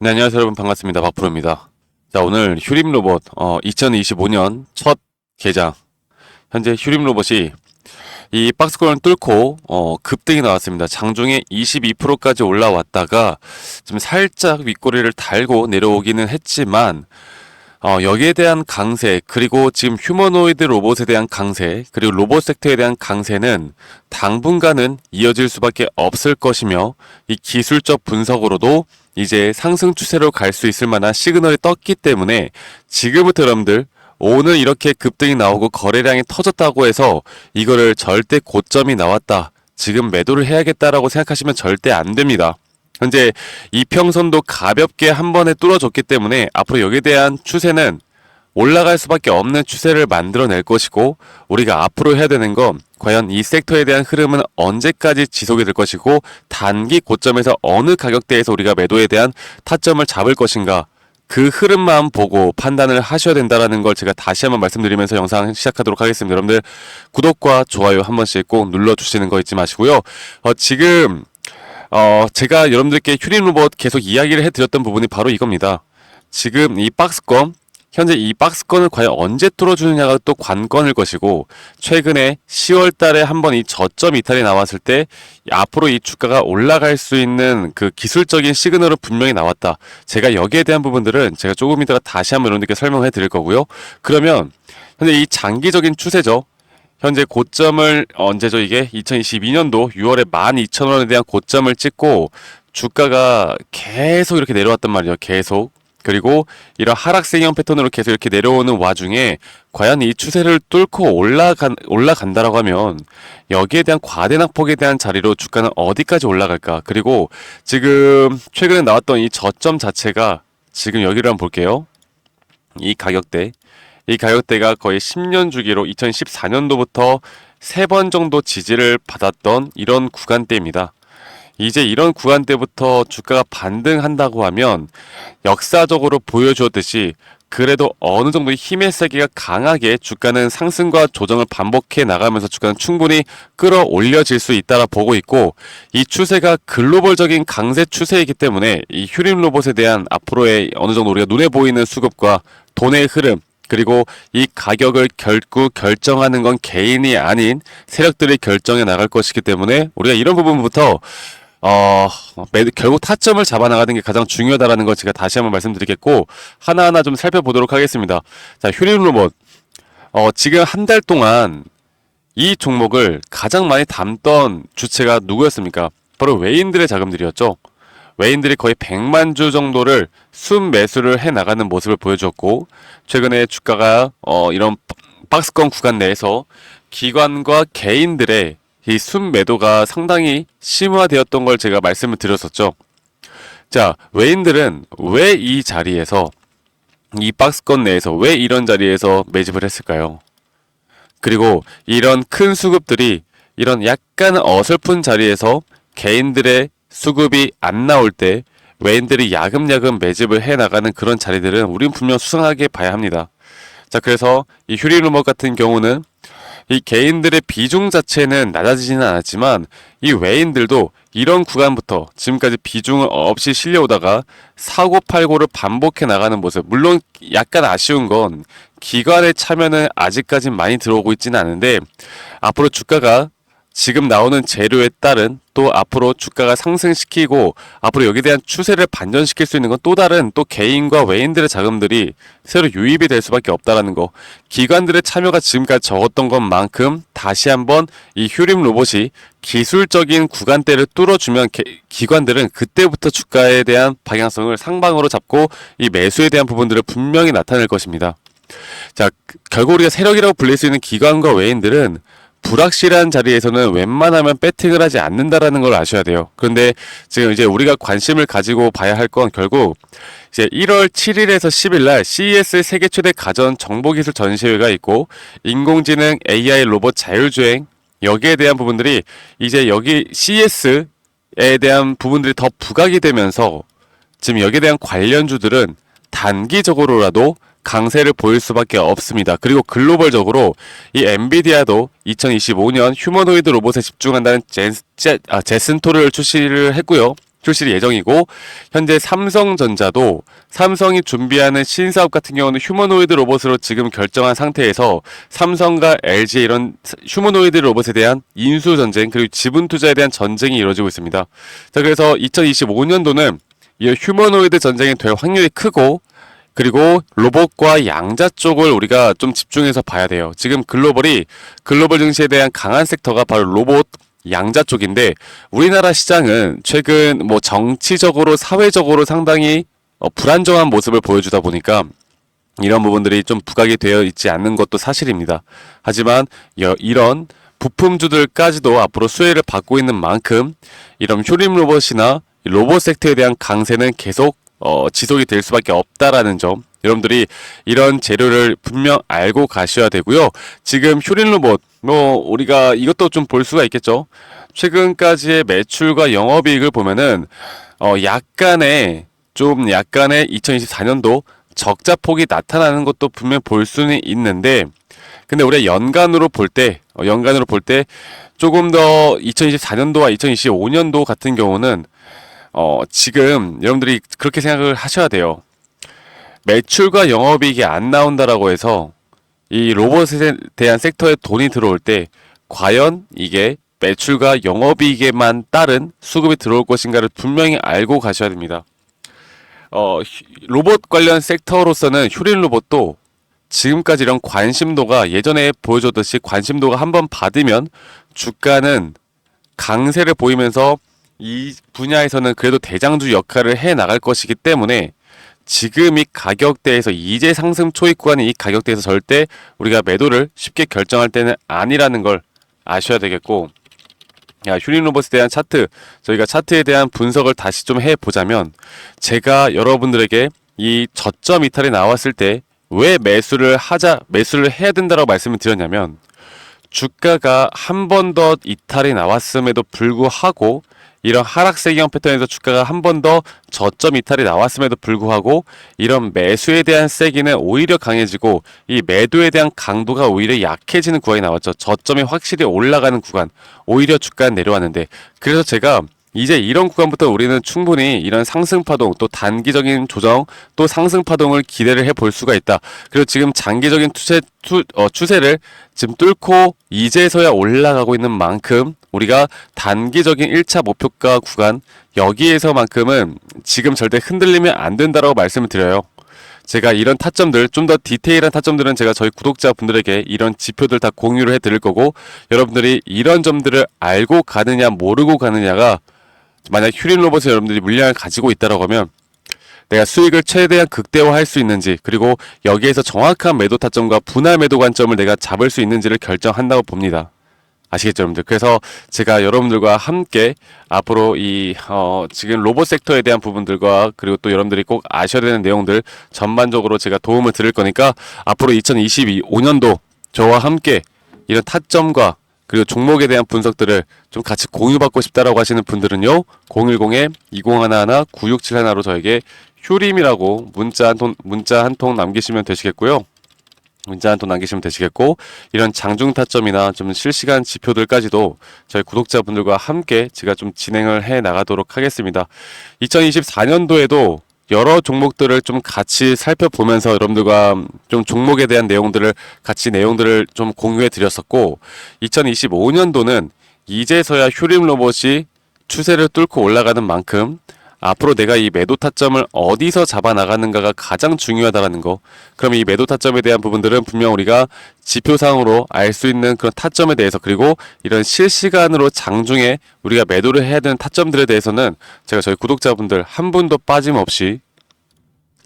네, 안녕하세요 여러분, 반갑습니다. 박프로입니다. 자, 오늘 휴림 로봇 2025년 첫 개장. 현재 휴림 로봇이 이 박스권을 뚫고 급등이 나왔습니다. 장중에 22%까지 올라왔다가 지금 살짝 윗꼬리를 달고 내려오기는 했지만 여기에 대한 강세, 그리고 지금 휴머노이드 로봇에 대한 강세, 그리고 로봇 섹터에 대한 강세는 당분간은 이어질 수밖에 없을 것이며, 이 기술적 분석으로도 이제 상승 추세로 갈 수 있을 만한 시그널이 떴기 때문에 지금부터 여러분들 오늘 이렇게 급등이 나오고 거래량이 터졌다고 해서 이거를 절대 고점이 나왔다, 지금 매도를 해야겠다라고 생각하시면 절대 안 됩니다. 현재 이평선도 가볍게 한 번에 뚫어줬기 때문에 앞으로 여기에 대한 추세는 올라갈 수밖에 없는 추세를 만들어낼 것이고, 우리가 앞으로 해야 되는 건 과연 이 섹터에 대한 흐름은 언제까지 지속이 될 것이고, 단기 고점에서 어느 가격대에서 우리가 매도에 대한 타점을 잡을 것인가, 그 흐름만 보고 판단을 하셔야 된다는 걸 제가 다시 한번 말씀드리면서 영상 시작하도록 하겠습니다. 여러분들 구독과 좋아요 한 번씩 꼭 눌러주시는 거 잊지 마시고요. 지금 제가 여러분들께 휴림 로봇 계속 이야기를 해드렸던 부분이 바로 이겁니다. 지금 이 박스권, 현재 이 박스권을 과연 언제 뚫어주느냐가 또 관건일 것이고, 최근에 10월 달에 한번 이 저점 이탈이 나왔을 때 앞으로 이 주가가 올라갈 수 있는 그 기술적인 시그널은 분명히 나왔다. 제가 여기에 대한 부분들은 제가 조금 이따가 다시 한번 여러분들께 설명해 드릴 거고요. 그러면 현재 이 장기적인 추세죠. 현재 고점을 언제죠? 이게 2022년도 6월에 12,000원에 대한 고점을 찍고 주가가 계속 이렇게 내려왔단 말이에요. 계속. 그리고 이런 하락세형 패턴으로 계속 이렇게 내려오는 와중에 과연 이 추세를 뚫고 올라간다라고 하면 여기에 대한 과대 낙폭에 대한 자리로 주가는 어디까지 올라갈까? 그리고 지금 최근에 나왔던 이 저점 자체가 지금 여기를 한번 볼게요. 이 가격대가 거의 10년 주기로 2014년도부터 3번 정도 지지를 받았던 이런 구간대입니다. 이제 이런 구간대부터 주가가 반등한다고 하면 역사적으로 보여주었듯이 그래도 어느 정도 힘의 세기가 강하게 주가는 상승과 조정을 반복해 나가면서 주가는 충분히 끌어올려질 수 있다라 보고 있고, 이 추세가 글로벌적인 강세 추세이기 때문에 이 휴림 로봇에 대한 앞으로의 어느 정도 우리가 눈에 보이는 수급과 돈의 흐름, 그리고 이 가격을 결국 결정하는 건 개인이 아닌 세력들이 결정해 나갈 것이기 때문에 우리가 이런 부분부터 결국 타점을 잡아나가는 게 가장 중요하다라는 걸 제가 다시 한번 말씀드리겠고, 하나하나 좀 살펴보도록 하겠습니다. 자, 휴림 로봇. 지금 한 달 동안 이 종목을 가장 많이 담던 주체가 누구였습니까? 바로 외인들의 자금들이었죠. 외인들이 거의 100만 주 정도를 순매수를 해 나가는 모습을 보여줬고, 최근에 주가가 이런 박스권 구간 내에서 기관과 개인들의 이 순매도가 상당히 심화되었던 걸 제가 말씀을 드렸었죠. 자, 외인들은 왜 이 자리에서, 이 박스권 내에서 왜 이런 자리에서 매집을 했을까요? 그리고 이런 큰 수급들이 이런 약간 어설픈 자리에서 개인들의 수급이 안 나올 때 외인들이 야금야금 매집을 해 나가는 그런 자리들은 우린 분명 수상하게 봐야 합니다. 자, 그래서 이 휴림 로봇 같은 경우는 이 개인들의 비중 자체는 낮아지지는 않았지만 이 외인들도 이런 구간부터 지금까지 비중을 없이 실려오다가 사고팔고를 반복해 나가는 모습, 물론 약간 아쉬운 건 기관의 참여는 아직까진 많이 들어오고 있지는 않은데, 앞으로 주가가 지금 나오는 재료에 따른 또 앞으로 주가가 상승시키고 앞으로 여기에 대한 추세를 반전시킬 수 있는 건 또 다른 또 개인과 외인들의 자금들이 새로 유입이 될 수밖에 없다라는 거. 기관들의 참여가 지금까지 적었던 것만큼 다시 한번 이 휴림 로봇이 기술적인 구간대를 뚫어주면 기관들은 그때부터 주가에 대한 방향성을 상방으로 잡고 이 매수에 대한 부분들을 분명히 나타낼 것입니다. 자, 결국 우리가 세력이라고 불릴 수 있는 기관과 외인들은 불확실한 자리에서는 웬만하면 배팅을 하지 않는다라는 걸 아셔야 돼요. 그런데 지금 이제 우리가 관심을 가지고 봐야 할 건 결국 이제 1월 7일에서 10일 날 CES 세계 최대 가전 정보기술 전시회가 있고, 인공지능, AI, 로봇, 자율주행, 여기에 대한 부분들이 이제 여기 CES에 대한 부분들이 더 부각이 되면서 지금 여기에 대한 관련주들은 단기적으로라도 강세를 보일 수밖에 없습니다. 그리고 글로벌적으로 이 엔비디아도 2025년 휴머노이드 로봇에 집중한다는 제슨토를 출시를 했고요. 출시 예정이고, 현재 삼성전자도 삼성이 준비하는 신사업 같은 경우는 휴머노이드 로봇으로 지금 결정한 상태에서 삼성과 LG의 이런 휴머노이드 로봇에 대한 인수 전쟁 그리고 지분 투자에 대한 전쟁이 이루어지고 있습니다. 자, 그래서 2025년도는 이 휴머노이드 전쟁이 될 확률이 크고, 그리고 로봇과 양자 쪽을 우리가 좀 집중해서 봐야 돼요. 지금 글로벌 증시에 대한 강한 섹터가 바로 로봇 양자 쪽인데, 우리나라 시장은 최근 뭐 정치적으로 사회적으로 상당히 불안정한 모습을 보여주다 보니까 이런 부분들이 좀 부각이 되어 있지 않는 것도 사실입니다. 하지만 이런 부품주들까지도 앞으로 수혜를 받고 있는 만큼 이런 휴림 로봇이나 로봇 섹터에 대한 강세는 계속 지속이 될 수밖에 없다라는 점, 여러분들이 이런 재료를 분명 알고 가셔야 되고요. 지금 휴림 로봇, 우리가 이것도 좀 볼 수가 있겠죠. 최근까지의 매출과 영업이익을 보면은 약간의 2024년도 적자폭이 나타나는 것도 분명 볼 수는 있는데, 근데 우리가 연간으로 볼 때 조금 더 2024년도와 2025년도 같은 경우는 지금 여러분들이 그렇게 생각을 하셔야 돼요. 매출과 영업이익이 안 나온다라고 해서 이 로봇에 대한 섹터에 돈이 들어올 때 과연 이게 매출과 영업이익에만 따른 수급이 들어올 것인가를 분명히 알고 가셔야 됩니다. 로봇 관련 섹터로서는 휴림 로봇도 지금까지 이런 관심도가 예전에 보여줬듯이 관심도가 한번 받으면 주가는 강세를 보이면서 이 분야에서는 그래도 대장주 역할을 해 나갈 것이기 때문에 지금 이 가격대에서 이제 상승 초입 구간인 이 가격대에서 절대 우리가 매도를 쉽게 결정할 때는 아니라는 걸 아셔야 되겠고, 휴림 로봇에 대한 차트, 저희가 차트에 대한 분석을 다시 좀 해보자면, 제가 여러분들에게 이 저점 이탈이 나왔을 때 왜 매수를 해야 된다고 말씀을 드렸냐면, 주가가 한 번 더 이탈이 나왔음에도 불구하고 이런 하락세경 패턴에서 주가가 한 번 더 저점 이탈이 나왔음에도 불구하고 이런 매수에 대한 세기는 오히려 강해지고 이 매도에 대한 강도가 오히려 약해지는 구간이 나왔죠. 저점이 확실히 올라가는 구간, 오히려 주가는 내려왔는데, 그래서 제가 이제 이런 구간부터 우리는 충분히 이런 상승파동, 또 단기적인 조정, 또 상승파동을 기대를 해볼 수가 있다. 그리고 지금 장기적인 추세를 지금 뚫고 이제서야 올라가고 있는 만큼 우리가 단기적인 1차 목표가 구간, 여기에서만큼은 지금 절대 흔들리면 안 된다라고 말씀을 드려요. 제가 이런 타점들, 좀 더 디테일한 타점들은 제가 저희 구독자분들에게 이런 지표들 다 공유를 해드릴 거고, 여러분들이 이런 점들을 알고 가느냐 모르고 가느냐가, 만약 휴림 로봇에 여러분들이 물량을 가지고 있다라고 하면 내가 수익을 최대한 극대화할 수 있는지, 그리고 여기에서 정확한 매도 타점과 분할 매도 관점을 내가 잡을 수 있는지를 결정한다고 봅니다. 아시겠죠, 여러분들? 그래서 제가 여러분들과 함께 앞으로 지금 로봇 섹터에 대한 부분들과, 그리고 또 여러분들이 꼭 아셔야 되는 내용들 전반적으로 제가 도움을 드릴 거니까, 앞으로 2025년도 저와 함께 이런 타점과 그리고 종목에 대한 분석들을 좀 같이 공유받고 싶다라고 하시는 분들은요, 010-2011-9671로 저에게 휴림이라고 문자 한 통 남기시면 되시겠고요. 이런 장중 타점이나 좀 실시간 지표들까지도 저희 구독자분들과 함께 제가 좀 진행을 해 나가도록 하겠습니다. 2024년도에도 여러 종목들을 좀 같이 살펴보면서 여러분들과 좀 종목에 대한 내용들을 좀 공유해 드렸었고, 2025년도는 이제서야 휴림 로봇이 추세를 뚫고 올라가는 만큼 앞으로 내가 이 매도 타점을 어디서 잡아 나가는가가 가장 중요하다라는 거. 그럼 이 매도 타점에 대한 부분들은 분명 우리가 지표상으로 알 수 있는 그런 타점에 대해서, 그리고 이런 실시간으로 장중에 우리가 매도를 해야 되는 타점들에 대해서는 제가 저희 구독자분들 한 분도 빠짐없이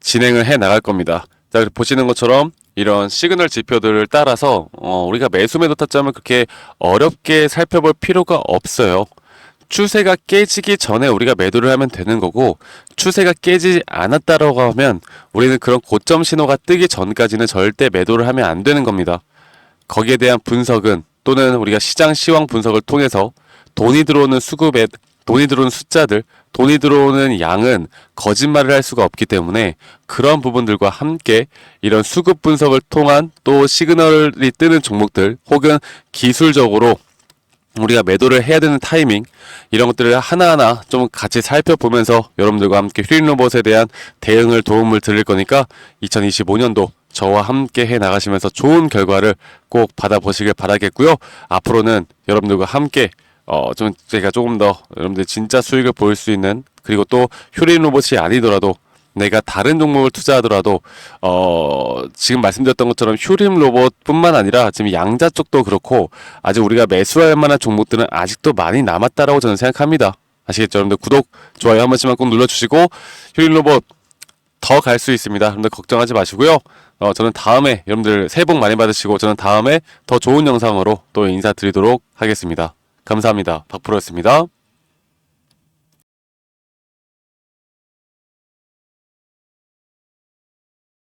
진행을 해 나갈 겁니다. 자, 보시는 것처럼 이런 시그널 지표들을 따라서 우리가 매수 매도 타점을 그렇게 어렵게 살펴볼 필요가 없어요. 추세가 깨지기 전에 우리가 매도를 하면 되는 거고, 추세가 깨지지 않았다라고 하면 우리는 그런 고점 신호가 뜨기 전까지는 절대 매도를 하면 안 되는 겁니다. 거기에 대한 분석은, 또는 우리가 시장 시황 분석을 통해서 돈이 들어오는 숫자들, 돈이 들어오는 양은 거짓말을 할 수가 없기 때문에 그런 부분들과 함께 이런 수급 분석을 통한 또 시그널이 뜨는 종목들, 혹은 기술적으로 우리가 매도를 해야 되는 타이밍 이런 것들을 하나하나 좀 같이 살펴보면서 여러분들과 함께 휴림 로봇에 대한 대응을 도움을 드릴 거니까 2025년도 저와 함께 해 나가시면서 좋은 결과를 꼭 받아보시길 바라겠고요. 앞으로는 여러분들과 함께 좀 제가 조금 더 여러분들 진짜 수익을 보일 수 있는, 그리고 또 휴림 로봇이 아니더라도 내가 다른 종목을 투자하더라도 지금 말씀드렸던 것처럼 휴림 로봇뿐만 아니라 지금 양자 쪽도 그렇고 아직 우리가 매수할 만한 종목들은 아직도 많이 남았다라고 저는 생각합니다. 아시겠죠? 여러분들 구독, 좋아요 한 번씩만 꼭 눌러주시고 휴림 로봇 더 갈 수 있습니다. 여러분들 걱정하지 마시고요. 저는 다음에 여러분들 새해 복 많이 받으시고 저는 다음에 더 좋은 영상으로 또 인사드리도록 하겠습니다. 감사합니다. 박프로였습니다.